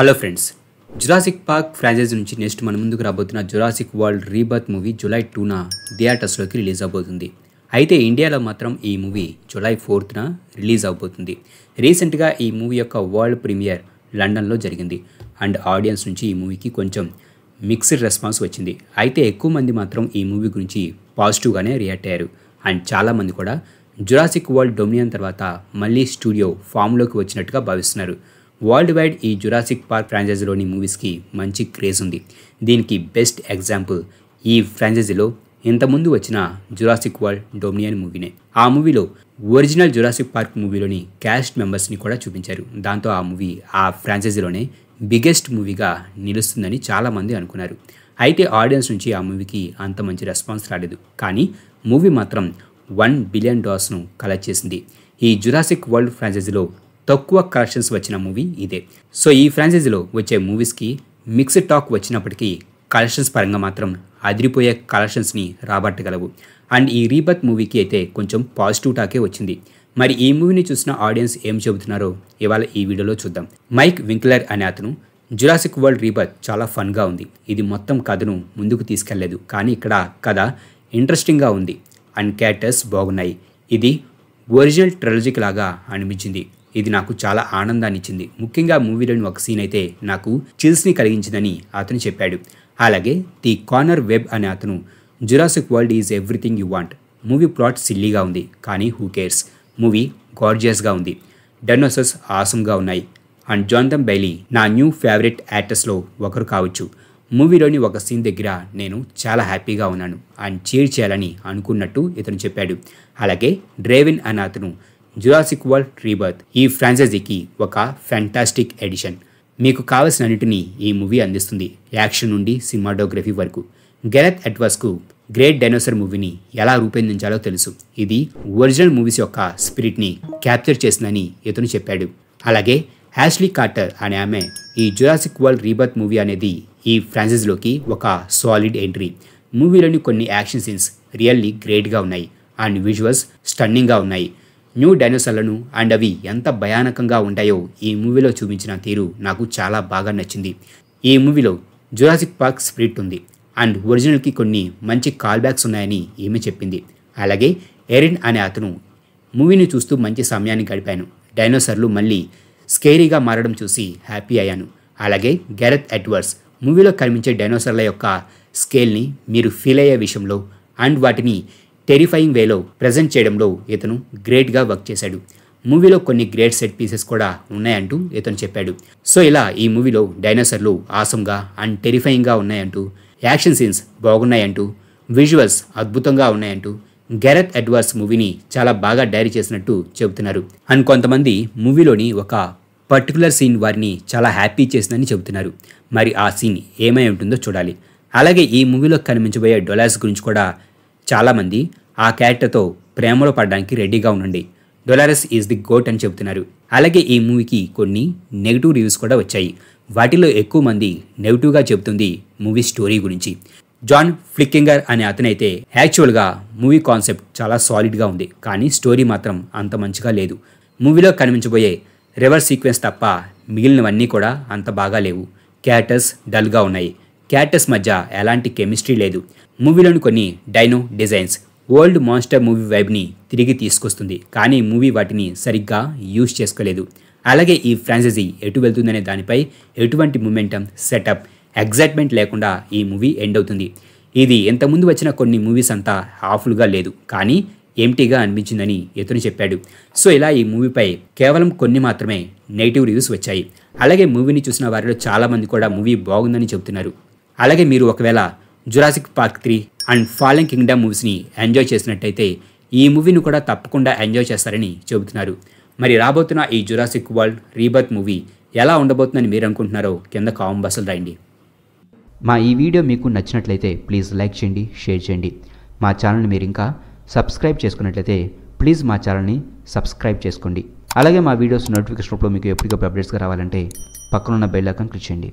Hello friends, Jurassic Park franchise నుంచి next మన ముందుకు రాబోతున్న Jurassic World Rebirth movie July 2న థియేటర్స్లోకి రిలీజ్ అవబోతుంది. అయితే ఇండియాలో మాత్రం ఈ మూవీ జూలై 4న రిలీజ్ అవబోతుంది. రీసెంట్గా ఈ మూవీ యొక్క వరల్డ్ ప్రీమియర్ లండన్లో జరిగింది అండ్ ఆడియన్స్ నుంచి ఈ మూవీకి కొంచెం మిక్స్డ్ రెస్పాన్స్ వచ్చింది. అయితే ఎక్కువ మంది మాత్రం ఈ మూవీ గురించి పాజిటివ్గానే రియాక్ట్ అయ్యారు అండ్ చాలామంది కూడా జురాసిక్ వరల్డ్ డొమినియన్ తర్వాత మళ్ళీ స్టూడియో ఫామ్లోకి వచ్చినట్టుగా భావిస్తున్నారు. వరల్డ్ వైడ్ ఈ జురాసిక్ పార్క్ ఫ్రాంచైజీలోని మూవీస్కి మంచి క్రేజ్ ఉంది. దీనికి బెస్ట్ ఎగ్జాంపుల్ ఈ ఫ్రాంచైజీలో ఇంతకుముందు వచ్చిన జురాసిక్ వరల్డ్ డొమినియన్ మూవీనే. ఆ మూవీలో ఒరిజినల్ జురాసిక్ పార్క్ మూవీలోని క్యాస్ట్ మెంబర్స్ని కూడా చూపించారు. దాంతో ఆ మూవీ ఆ ఫ్రాంచైజీలోనే బిగ్గెస్ట్ మూవీగా నిలుస్తుందని చాలామంది అనుకున్నారు. అయితే ఆడియన్స్ నుంచి ఆ మూవీకి అంత మంచి రెస్పాన్స్ రాలేదు. కానీ మూవీ మాత్రం $1 బిలియన్ కలెక్ట్ చేసింది. ఈ జురాసిక్ వరల్డ్ ఫ్రాంచైజీలో తక్కువ కలెక్షన్స్ వచ్చిన మూవీ ఇదే. సో ఈ ఫ్రాంచైజీలో వచ్చే మూవీస్కి మిక్స్డ్ టాక్ వచ్చినప్పటికీ కలెక్షన్స్ పరంగా మాత్రం అదిరిపోయే కలెక్షన్స్ని రాబట్టగలవు. అండ్ ఈ రీబర్త్ మూవీకి అయితే కొంచెం పాజిటివ్ టాకే వచ్చింది. మరి ఈ మూవీని చూసిన ఆడియన్స్ ఏం చెబుతున్నారో ఇవాళ ఈ వీడియోలో చూద్దాం. మైక్ వింక్లర్ అనే అతను జురాసిక్ వరల్డ్ రీబర్త్ చాలా ఫన్గా ఉంది, ఇది మొత్తం కథను ముందుకు తీసుకెళ్లేదు, కానీ ఇక్కడ కథ ఇంట్రెస్టింగ్గా ఉంది అండ్ క్యారెక్టర్స్ బాగున్నాయి, ఇది ఒరిజినల్ ట్రైలజిక్ లాగా అనిపించింది, ఇది నాకు చాలా ఆనందాన్ని ఇచ్చింది, ముఖ్యంగా మూవీలోని ఒక సీన్ అయితే నాకు చిల్స్ని కలిగించిందని అతను చెప్పాడు. అలాగే ది కార్నర్ వెబ్ అనే అతను Jurassic World is everything you want, movie plot సిల్లీగా ఉంది కానీ హూ కేర్స్, మూవీ గార్జియస్గా ఉంది, డైనోసార్స్ ఆసమ్గా ఉన్నాయి అండ్ జానథన్ బెయిలీ నా న్యూ ఫేవరెట్ యాక్టర్స్లో ఒకరు కావచ్చు. మూవీలోని ఒక సీన్ దగ్గర నేను చాలా హ్యాపీగా ఉన్నాను అండ్ చీర్ చేయాలని అనుకున్నట్టు ఇతను చెప్పాడు. అలాగే డ్రేవిన్ అనే అతను జురాసిక్ వరల్డ్ రీబర్త్ ఈ ఫ్రాంచైజీకి ఒక ఫ్యాంటాస్టిక్ ఎడిషన్, మీకు కావలసినన్నిటినీ ఈ మూవీ అందిస్తుంది, యాక్షన్ నుండి సినిమాటోగ్రఫీ వరకు. గెరెత్ ఎడ్వర్డ్స్కు గ్రేట్ డైనోసార్ మూవీని ఎలా రూపొందించాలో తెలుసు, ఇది ఒరిజినల్ మూవీస్ యొక్క స్పిరిట్ని క్యాప్చర్ చేసిందని ఇతను చెప్పాడు. అలాగే హ్యాష్లీ కార్టర్ అనే ఆమె ఈ జురాసిక్ వరల్డ్ రీబర్త్ మూవీ అనేది ఈ ఫ్రాంచైజీలోకి ఒక సాలిడ్ ఎంట్రీ. మూవీలోని కొన్ని యాక్షన్ సీన్స్ రియల్లీ గ్రేట్గా ఉన్నాయి అండ్ విజువల్స్ స్టన్నింగ్గా ఉన్నాయి. న్యూ డైనోసార్లను అండ్ అవి ఎంత భయానకంగా ఉంటాయో ఈ మూవీలో చూపించిన తీరు నాకు చాలా బాగా నచ్చింది. ఈ మూవీలో జురాసిక్ పార్క్ స్పిరిట్ ఉంది అండ్ ఒరిజినల్కి కొన్ని మంచి కాల్ బ్యాక్స్ ఉన్నాయని ఈమె చెప్పింది. అలాగే ఎరిన్ అనే అతను మూవీని చూస్తూ మంచి సమయాన్ని గడిపాను, డైనోసార్లు మళ్ళీ స్కేరీగా మారడం చూసి హ్యాపీ అయ్యాను. అలాగే గెరెత్ ఎడ్వర్డ్స్ మూవీలో కనిపించే డైనోసార్ల యొక్క స్కేల్ని మీరు ఫీల్ అయ్యే విషయంలో అండ్ వాటిని టెరిఫైయింగ్ వేలో ప్రజెంట్ చేయడంలో ఇతను గ్రేట్గా వర్క్ చేశాడు. మూవీలో కొన్ని గ్రేట్ సెట్ పీసెస్ కూడా ఉన్నాయంటూ ఇతను చెప్పాడు. సో ఇలా ఈ మూవీలో డైనోసార్లు ఆసమ్గా అండ్ టెరిఫైయింగ్గా ఉన్నాయంటూ, యాక్షన్ సీన్స్ బాగున్నాయంటూ, విజువల్స్ అద్భుతంగా ఉన్నాయంటూ గెరెత్ ఎడ్వర్డ్స్ మూవీని చాలా బాగా డైరీ చేసినట్టు చెబుతున్నారు. అండ్ కొంతమంది మూవీలోని ఒక పర్టికులర్ సీన్ వారిని చాలా హ్యాపీ చేసిందని చెబుతున్నారు. మరి ఆ సీన్ ఏమై ఉంటుందో చూడాలి. అలాగే ఈ మూవీలో కనిపించబోయే డొలాస్ గురించి కూడా చాలామంది ఆ క్యారెక్టర్తో ప్రేమలో పడడానికి రెడీగా ఉండండి, డొలారస్ ఈజ్ ది గోట్ అని చెబుతున్నారు. అలాగే ఈ మూవీకి కొన్ని నెగిటివ్ రివ్యూస్ కూడా వచ్చాయి. వాటిలో ఎక్కువ మంది నెగిటివ్గా చెబుతుంది మూవీ స్టోరీ గురించి. జాన్ ఫ్లిక్కింగర్ అనే అతనైతే యాక్చువల్గా మూవీ కాన్సెప్ట్ చాలా సాలిడ్గా ఉంది కానీ స్టోరీ మాత్రం అంత మంచిగా లేదు. మూవీలో కనిపించబోయే రివర్స్ సీక్వెన్స్ తప్ప మిగిలినవన్నీ కూడా అంత బాగా లేవు. క్యారెక్టర్స్ డల్గా ఉన్నాయి, క్యారెక్టర్స్ మధ్య ఎలాంటి కెమిస్ట్రీ లేదు. మూవీలోని కొన్ని dino designs old monster movie వైబ్ని తిరిగి తీసుకొస్తుంది కానీ మూవీ వాటిని సరిగ్గా యూజ్ చేసుకోలేదు. అలాగే ఈ ఫ్రాంచైజీ ఎటు వెళ్తుందనే దానిపై ఎటువంటి మొమెంటం, సెటప్, ఎగ్జైట్మెంట్ లేకుండా ఈ మూవీ ఎండ్ అవుతుంది. ఇది ఇంతకుముందు వచ్చిన కొన్ని మూవీస్ అంతా హాఫుల్గా లేదు కానీ ఎంటీగా అనిపించిందని ఇతను చెప్పాడు. సో ఇలా ఈ మూవీపై కేవలం కొన్ని మాత్రమే నెగిటివ్ రివ్యూస్ వచ్చాయి. అలాగే మూవీని చూసిన వారిలో చాలామంది కూడా మూవీ బాగుందని చెబుతున్నారు. అలాగే మీరు ఒకవేళ Jurassic Park 3 and Fallen Kingdom మూవీస్ని ఎంజాయ్ చేసినట్టయితే ఈ మూవీని కూడా తప్పకుండా ఎంజాయ్ చేస్తారని చెబుతున్నారు. మరి రాబోతున్న ఈ జురాసిక్ వరల్డ్ రీబర్త్ మూవీ ఎలా ఉండబోతుందని మీరు అనుకుంటున్నారో కింద కామెంట్ బాక్స్లో రాయండి. మా ఈ వీడియో మీకు నచ్చినట్లయితే ప్లీజ్ లైక్ చేయండి, షేర్ చేయండి. మా ఛానల్ని మీరు ఇంకా సబ్స్క్రైబ్ చేసుకున్నట్లయితే ప్లీజ్ మా ఛానల్ని సబ్స్క్రైబ్ చేసుకోండి. అలాగే మా వీడియోస్ నోటిఫికేషన్ రూపంలో మీకు ఎప్పటికప్పుడు అప్డేట్స్గా రావాలంటే పక్కనున్న బెల్ ఐకాన్ క్లిక్ చేయండి.